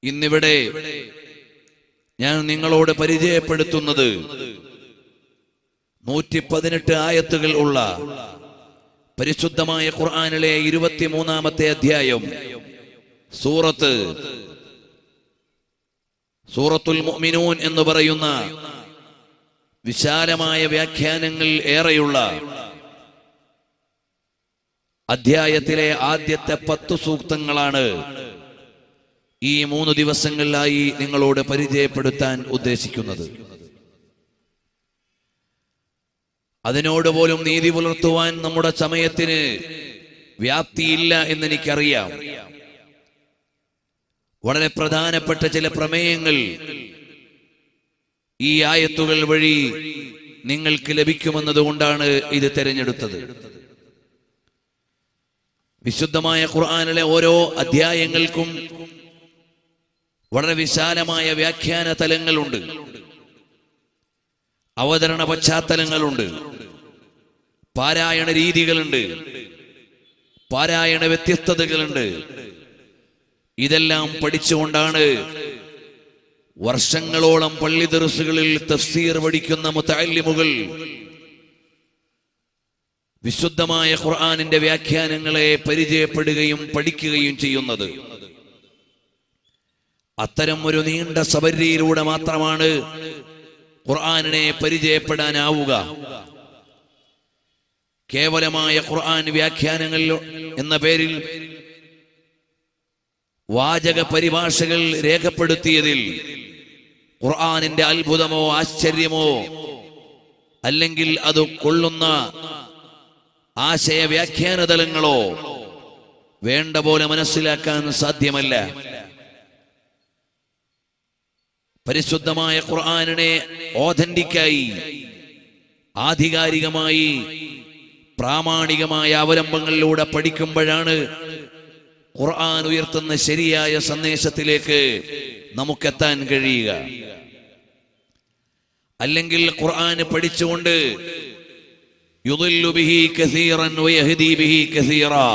ഇന്നിവിടെ ഞാൻ നിങ്ങളോട് പരിചയപ്പെടുത്തുന്നത് 118 ആയത്തുകൾ ഉള്ള പരിശുദ്ധമായ ഖുർആനിലെ 23-ാമത്തെ അധ്യായം സൂറത്തുൽ മുഅ്മിനൂൻ എന്ന് പറയുന്ന വിശാലമായ വ്യാഖ്യാനങ്ങൾ ഏറെയുള്ള അധ്യായത്തിലെ ആദ്യത്തെ 10 സൂക്തങ്ങളാണ് ഈ 3 ദിവസങ്ങളിലായി നിങ്ങളോട് പരിചയപ്പെടുത്താൻ ഉദ്ദേശിക്കുന്നത്. അതിനോട് പോലും നീതി പുലർത്തുവാൻ നമ്മുടെ സമയത്തിന് വ്യാപ്തിയില്ല എന്നെനിക്കറിയാം. വളരെ പ്രധാനപ്പെട്ട ചില പ്രമേയങ്ങൾ ഈ ആയത്തുകൾ വഴി നിങ്ങൾക്ക് ലഭിക്കുമെന്നതുകൊണ്ടാണ് ഇത് തിരഞ്ഞെടുത്തത്. വിശുദ്ധമായ ഖുർആനിലെ ഓരോ അധ്യായങ്ങൾക്കും വളരെ വിശാലമായ വ്യാഖ്യാന തലങ്ങളുണ്ട്, അവതരണ പശ്ചാത്തലങ്ങളുണ്ട്, പാരായണ രീതികളുണ്ട്, പാരായണ വ്യത്യസ്തതകളുണ്ട്. ഇതെല്ലാം പഠിച്ചുകൊണ്ടാണ് വർഷങ്ങളോളം പള്ളി ദർസുകളിൽ തഫ്സീർ പഠിക്കുന്ന മുതഅല്ലിമുകൾ വിശുദ്ധമായ ഖുർആനിന്റെ വ്യാഖ്യാനങ്ങളെ പരിചയപ്പെടുകയും പഠിക്കുകയും ചെയ്യുന്നത്. അത്തരം ഒരു നീണ്ട സബരിയിലൂടെ മാത്രമാണ് ഖുർആനിനെ പരിചയപ്പെടാനാവുക. കേവലമായ ഖുർആൻ വ്യാഖ്യാനങ്ങൾ എന്ന പേരിൽ വാചക പരിഭാഷകൾ രേഖപ്പെടുത്തിയതിൽ ഖുർആനിന്റെ അത്ഭുതമോ ആശ്ചര്യമോ അല്ലെങ്കിൽ അത് കൊള്ളുന്ന ആശയ വ്യാഖ്യാന തലങ്ങളോ വേണ്ട പോലെ മനസ്സിലാക്കാൻ സാധ്യമല്ല. പരിശുദ്ധമായ ഖുർആനിനെ ഓഥന്റിക്കായി, ആധികാരികമായി, പ്രാമാണികമായ അവലംബങ്ങളിലൂടെ പഠിക്കുമ്പോഴാണ് ഖുർആൻ ഉയർത്തുന്ന ശരിയായ സന്ദേശത്തിലേക്ക് നമുക്കെത്താൻ കഴിയുക. അല്ലെങ്കിൽ ഖുർആൻ പഠിച്ചുകൊണ്ട് യുദില്ലു ബിഹി കസീറൻ വയഹ്ദി ബിഹി കസീറാ,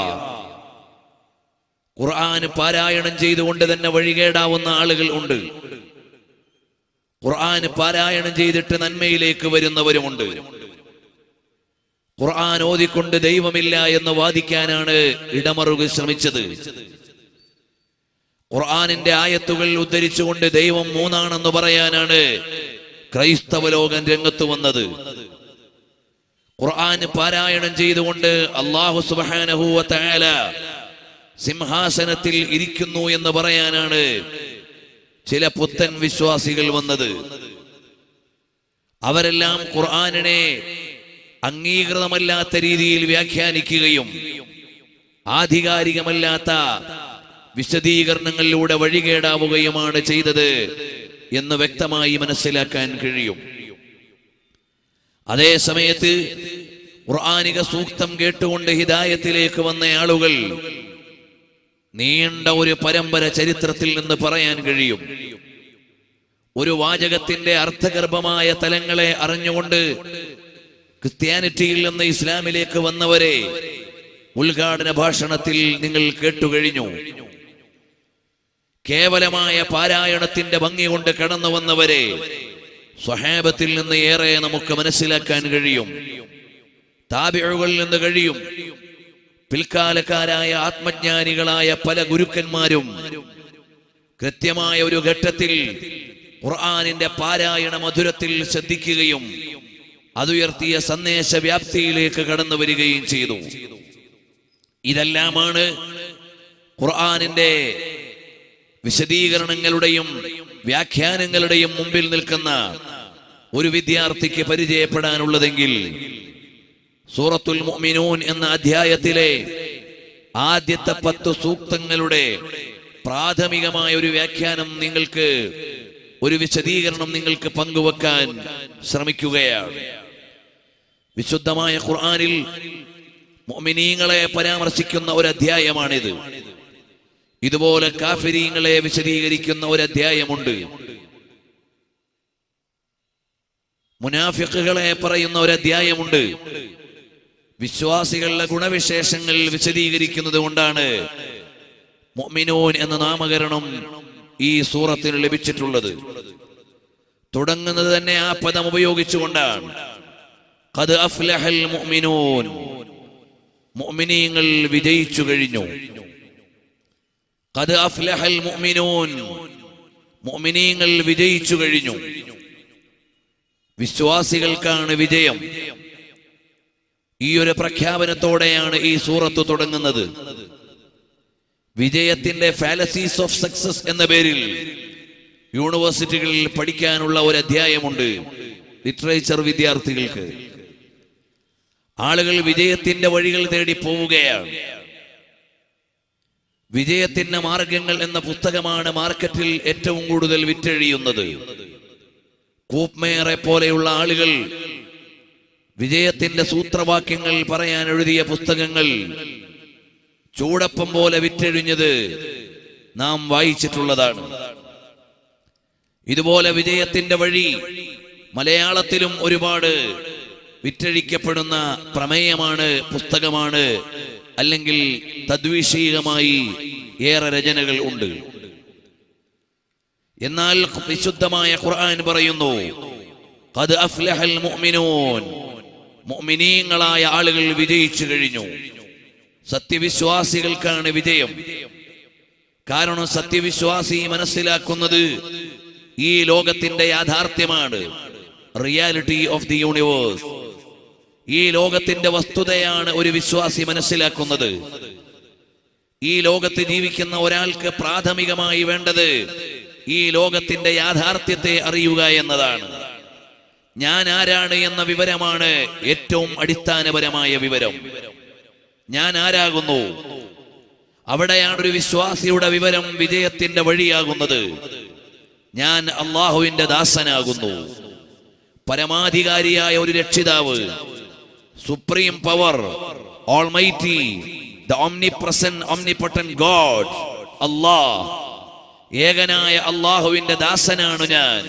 ഖുർആൻ പാരായണം ചെയ്തുകൊണ്ട് തന്നെ വഴികേടാവുന്ന ആളുകൾ ഉണ്ട്. ഖുർആൻ പാരായണം ചെയ്തിട്ട് നന്മയിലേക്ക് വരുന്നവരുമുണ്ട്. ഖുർആൻ ഓതിക്കൊണ്ട് ദൈവമില്ല എന്ന് വാദിക്കാനാണ് ഇടമറുകൾ ശ്രമിച്ചത്. ഖുർആനിന്റെ ആയത്തുകൾ ഉദ്ധരിച്ചുകൊണ്ട് ദൈവം 3 പറയാനാണ് ക്രൈസ്തവ ലോകം രംഗത്ത് വന്നത്. ഖുർആൻ പാരായണം ചെയ്തുകൊണ്ട് അല്ലാഹു സുബ്ഹാനഹു വ തആല സിംഹാസനത്തിൽ ഇരിക്കുന്നു എന്ന് പറയാനാണ് ചില പുത്തൻ വിശ്വാസികൾ വന്നത്. അവരെല്ലാം ഖുർആനിനെ അംഗീകൃതമല്ലാത്ത രീതിയിൽ വ്യാഖ്യാനിക്കുകയും ആധികാരികമല്ലാത്ത വിശദീകരണങ്ങളിലൂടെ വഴികേടാവുകയുമാണ് ചെയ്തത് എന്ന് വ്യക്തമായി മനസ്സിലാക്കാൻ കഴിയും. അതേ സമയത്ത് ഖുർആനിക സൂക്തം കേട്ടുകൊണ്ട് ഹിദായത്തിലേക്ക് വന്ന ആളുകൾ നീണ്ട ഒരു പരമ്പര ചരിത്രത്തിൽ നിന്ന് പറയാൻ കഴിയും. ഒരു വാചകത്തിന്റെ അർത്ഥഗർഭമായ തലങ്ങളെ അറിഞ്ഞുകൊണ്ട് ക്രിസ്ത്യാനിറ്റിയിൽ നിന്ന് ഇസ്ലാമിലേക്ക് വന്നവരെ ഉദ്ഘാടന ഭാഷണത്തിൽ നിങ്ങൾ കേട്ടുകഴിഞ്ഞു. കേവലമായ പാരായണത്തിന്റെ ഭംഗി കൊണ്ട് കടന്നു വന്നവരെ സ്വഹാബത്തിൽ നിന്ന് ഏറെ നമുക്ക് മനസ്സിലാക്കാൻ കഴിയും. താബിഉകളിൽ നിന്ന് കഴിയും. പിൽക്കാലക്കാരായ ആത്മജ്ഞാനികളായ പല ഗുരുക്കന്മാരും കൃത്യമായ ഒരു ഘട്ടത്തിൽ ഖുർആനിന്റെ പാരായണ മധുരത്തിൽ ശ്രദ്ധിക്കുകയും അതുയർത്തിയ സന്ദേശ വ്യാപ്തിയിലേക്ക് കടന്നു വരികയും ചെയ്തു. ഇതെല്ലാമാണ് ഖുർആനിന്റെ വിശദീകരണങ്ങളുടെയും വ്യാഖ്യാനങ്ങളുടെയും മുമ്പിൽ നിൽക്കുന്ന ഒരു വിദ്യാർത്ഥിക്ക് പരിചയപ്പെടാനുള്ളതെങ്കിൽ സൂറത്തുൽ മുഅ്മിനൂൻ എന്ന അധ്യായത്തിലെ ആദ്യത്തെ 10 സൂക്തങ്ങളുടെ പ്രാഥമികമായ ഒരു വ്യാഖ്യാനം നിങ്ങൾക്ക്, ഒരു വിശദീകരണം നിങ്ങൾക്ക് പങ്കുവെക്കാൻ ശ്രമിക്കുകയാണ്. വിശുദ്ധമായ ഖുർആനിൽ മുഅ്മിനീങ്ങളെ പരാമർശിക്കുന്ന ഒരു അധ്യായമാണിത്. ഇതുപോലെ കാഫിരീങ്ങളെ വിശദീകരിക്കുന്ന ഒരു അധ്യായമുണ്ട്. മുനാഫിഖുകളെ പറയുന്ന ഒരു അധ്യായമുണ്ട്. വിശ്വാസികളുടെ ഗുണവിശേഷങ്ങൾ വിശദീകരിക്കുന്നത് കൊണ്ടാണ് മുഅ്മിനൂൻ എന്ന നാമകരണം ഈ സൂറത്തിന് ലഭിച്ചിട്ടുള്ളത്. തുടങ്ങുന്നത് തന്നെ ആ പദം ഉപയോഗിച്ചുകൊണ്ടാണ്. ഖദ് അഫ്ലഹൽ മുഅ്മിനൂൻ, മുഅ്മിനീങ്ങൾ വിജയിച്ചു കഴിഞ്ഞു. ഖദ് അഫ്ലഹൽ മുഅ്മിനൂൻ, മുഅ്മിനീങ്ങൾ വിജയിച്ചു കഴിഞ്ഞു. വിശ്വാസികൾക്കാണ് വിജയം. ഈ ഒരു പ്രഖ്യാപനത്തോടെയാണ് ഈ സൂറത്ത് തുടങ്ങുന്നത്. വിജയത്തിന്റെ ഫാലസീസ് ഓഫ് സക്സസ് എന്ന പേരിൽ യൂണിവേഴ്സിറ്റികളിൽ പഠിക്കാനുള്ള ഒരു അധ്യായമുണ്ട് ലിറ്ററേച്ചർ വിദ്യാർത്ഥികൾക്ക്. ആളുകൾ വിജയത്തിന്റെ വഴികൾ തേടി പോവുകയാണ്. വിജയത്തിന്റെ മാർഗങ്ങൾ എന്ന പുസ്തകമാണ് മാർക്കറ്റിൽ ഏറ്റവും കൂടുതൽ വിറ്റഴിയുന്നത്. കൂപ്മേറെ പോലെയുള്ള ആളുകൾ വിജയത്തിന്റെ സൂത്രവാക്യങ്ങൾ പറയാൻ എഴുതിയ പുസ്തകങ്ങൾ ചൂടപ്പം പോലെ വിറ്റഴിഞ്ഞത് നാം വായിച്ചിട്ടുള്ളതാണ്. ഇതുപോലെ വിജയത്തിന്റെ വഴി മലയാളത്തിലും ഒരുപാട് വിറ്റഴിക്കപ്പെടുന്ന പ്രമേയമാണ്, പുസ്തകമാണ്, അല്ലെങ്കിൽ തദ്വിഷീകമായി ഏറെ രചനകൾ ഉണ്ട്. എന്നാൽ വിശുദ്ധമായ ഖുർആൻ പറയുന്നു ഖദ് അഫ്ലഹൽ മുഅ്മിനൂൻ, മുഅ്മിനീങ്ങളായ ആളുകൾ വിജയിച്ചു കഴിഞ്ഞു. സത്യവിശ്വാസികൾക്കാണ് വിജയം. കാരണം സത്യവിശ്വാസി മനസ്സിലാക്കുന്നത് ഈ ലോകത്തിന്റെ യാഥാർത്ഥ്യമാണ്, റിയാലിറ്റി ഓഫ് ദി യൂണിവേഴ്സ്. ഈ ലോകത്തിന്റെ വസ്തുതയാണ് ഒരു വിശ്വാസി മനസ്സിലാക്കുന്നത്. ഈ ലോകത്ത് ജീവിക്കുന്ന ഒരാൾക്ക് പ്രാഥമികമായി വേണ്ടത് ഈ ലോകത്തിന്റെ യാഥാർത്ഥ്യത്തെ അറിയുക എന്നതാണ്. ഞാൻ ആരാണ് എന്ന വിവരമാണ് ഏറ്റവും അടിസ്ഥാനപരമായ വിവരം. ഞാൻ ആരാകുന്നു, അവിടെയാണ് ഒരു വിശ്വാസിയുടെ വിവരം വിജയത്തിന്റെ വഴിയാകുന്നത്. ഞാൻ അല്ലാഹുവിന്റെ ദാസനാകുന്നു. പരമാധികാരിയായ ഒരു രക്ഷിതാവ്, supreme power, almighty, the omnipresent omnipotent God, Allah, ഏകനായ അല്ലാഹുവിന്റെ ദാസനാണ് ഞാൻ.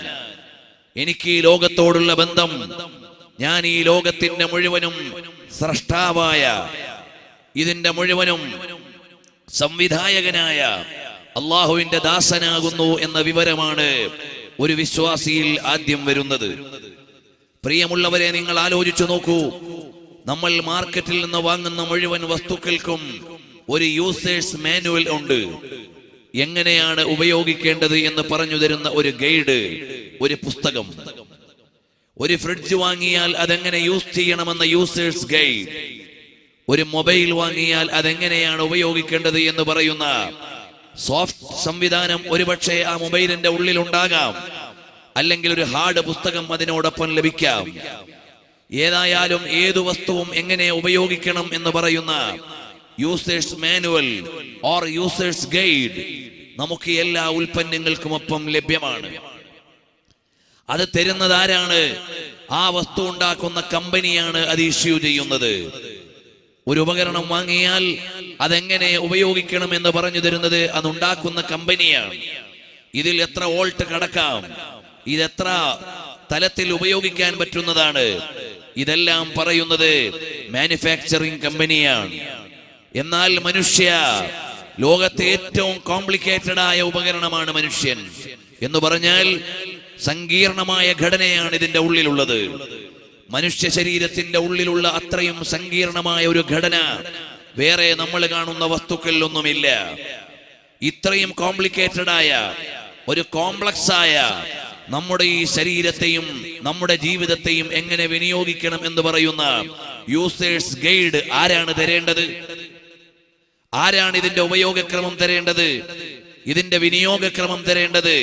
എനിക്ക് ഈ ലോകത്തോടുള്ള ബന്ധം, ഞാൻ ഈ ലോകത്തിന്റെ മുഴുവനും സ്രഷ്ടാവായ, ഇതിന്റെ മുഴുവനും സംവിധായകനായ അല്ലാഹുവിന്റെ ദാസനാകുന്നു എന്ന വിവരമാണ് ഒരു വിശ്വാസിയിൽ ആദ്യം വരുന്നത്. പ്രിയമുള്ളവരെ, നിങ്ങൾ ആലോചിച്ചു നോക്കൂ. നമ്മൾ മാർക്കറ്റിൽ നിന്ന് വാങ്ങുന്ന മുഴുവൻ വസ്തുക്കൾക്കും ഒരു യൂസേഴ്സ് മാനുവൽ ഉണ്ട്. എങ്ങനെയാണ് ഉപയോഗിക്കേണ്ടത് എന്ന് പറഞ്ഞു തരുന്ന ഒരു ഗൈഡ്, ഒരു പുസ്തകം. ഒരു ഫ്രിഡ്ജ് വാങ്ങിയാൽ അതെങ്ങനെ യൂസ് ചെയ്യണമെന്ന യൂസേഴ്സ് ഗൈഡ്. ഒരു മൊബൈൽ വാങ്ങിയാൽ അതെങ്ങനെയാണ് ഉപയോഗിക്കേണ്ടത് എന്ന് പറയുന്ന സോഫ്റ്റ് സംവിധാനം ഒരുപക്ഷെ ആ മൊബൈലിന്റെ ഉള്ളിൽ ഉണ്ടാകാം, അല്ലെങ്കിൽ ഒരു ഹാർഡ് പുസ്തകം അതിനോടൊപ്പം ലഭിക്കാം. ഏതായാലും ഏതു വസ്തുവും എങ്ങനെ ഉപയോഗിക്കണം എന്ന് പറയുന്ന users manual or users guide നമുക്ക് എല്ലാ ഉൽപ്പന്നങ്ങൾക്കുമൊപ്പം ലഭ്യമാണ്. അത് തരുന്നത് ആരാണ്? ആ വസ്തു ഉണ്ടാക്കുന്ന കമ്പനിയാണ് അത് ഇഷ്യൂ ചെയ്യുന്നത്. ഒരു ഉപകരണം വാങ്ങിയാൽ അതെങ്ങനെ ഉപയോഗിക്കണം എന്ന് പറഞ്ഞു തരുന്നത് അതുണ്ടാക്കുന്ന കമ്പനിയാണ്. ഇതിൽ എത്ര വോൾട്ട് കടക്കാം, ഇതെത്ര തലത്തിൽ ഉപയോഗിക്കാൻ പറ്റുന്നതാണ്, ഇതെല്ലാം പറയുന്നത് മാനുഫാക്ചറിംഗ് കമ്പനിയാണ്. എന്നാൽ മനുഷ്യ, ലോകത്തെ ഏറ്റവും കോംപ്ലിക്കേറ്റഡ് ആയ ഉപകരണമാണ് മനുഷ്യൻ. എന്ന് പറഞ്ഞാൽ സങ്കീർണമായ ഘടനയാണ് ഇതിന്റെ ഉള്ളിലുള്ളത്. മനുഷ്യ ശരീരത്തിന്റെ ഉള്ളിലുള്ള അത്രയും സങ്കീർണമായ ഒരു ഘടന വേറെ നമ്മൾ കാണുന്ന വസ്തുക്കളിലൊന്നുമില്ല. ഇത്രയും കോംപ്ലിക്കേറ്റഡ് ആയ ഒരു കോംപ്ലക്സ് ആയ നമ്മുടെ ഈ ശരീരത്തെയും നമ്മുടെ ജീവിതത്തെയും എങ്ങനെ വിനിയോഗിക്കണം എന്ന് പറയുന്ന യൂസേഴ്സ് ഗൈഡ് ആരാണ് തരേണ്ടത്? ആരാണ് ഇതിന്റെ ഉപയോഗക്രമം തരേണ്ടത്? ഇതിന്റെ വിനിയോഗക്രമം തരേണ്ടത്?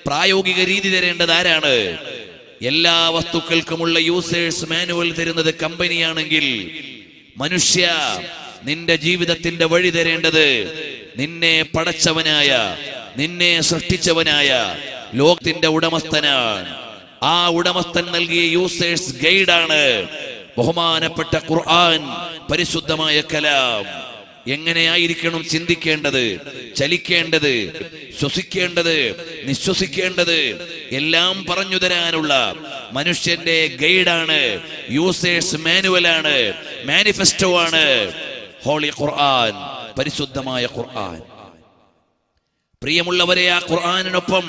പ്രായോഗിക രീതി തരേണ്ടത് ആരാണ്? എല്ലാ വസ്തുക്കൾക്കുമുള്ള യൂസേഴ്സ് മാനുവൽ തരുന്നത് കമ്പനിയാണെങ്കിൽ, മനുഷ്യ, നിന്റെ ജീവിതത്തിന്റെ വഴി തരേണ്ടത് നിന്നെ പടച്ചവനായ, നിന്നെ സൃഷ്ടിച്ചവനായ ലോകത്തിന്റെ ഉടമസ്ഥനാണ്. ആ ഉടമസ്ഥൻ നൽകിയ യൂസേഴ്സ് ഗൈഡാണ് ബഹുമാനപ്പെട്ട ഖുർആൻ, പരിശുദ്ധമായ കലാം. എങ്ങനെയായിരിക്കണം ചിന്തിക്കേണ്ടത്, ചലിക്കേണ്ടത്, ശ്വസിക്കേണ്ടത്, നിശ്വസിക്കേണ്ടത് എല്ലാം പറഞ്ഞു തരാനുള്ള മനുഷ്യന്റെ ഗൈഡാണ്, യൂസേഴ്സ് മാനുവലാണ്, മാനിഫെസ്റ്റോ ആണ് ഹോളി ഖുർആൻ, പരിശുദ്ധമായ ഖുർആൻ. പ്രിയമുള്ളവരെ, ആ ഖുർആനിനൊപ്പം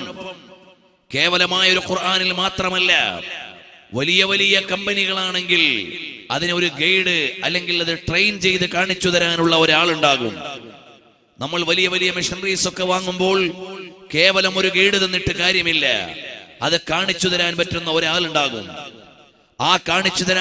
കേവലമായ ഒരു ഖുർആനിൽ മാത്രമല്ല, വലിയ വലിയ കമ്പനികളാണെങ്കിൽ അതിനൊരു ഗൈഡ് അല്ലെങ്കിൽ അത് ട്രെയിൻ ചെയ്ത് കാണിച്ചു തരാനുള്ള ഒരാളുണ്ടാകും. നമ്മൾ വലിയ വലിയ മെഷീനറീസ് ഒക്കെ വാങ്ങുമ്പോൾ കേവലം ഒരു ഗൈഡ് തന്നിട്ട് കാര്യമില്ല, അത് കാണിച്ചു തരാൻ പറ്റുന്ന ഒരാളുണ്ടാകും. ആ കാണിച്ചു തരാൻ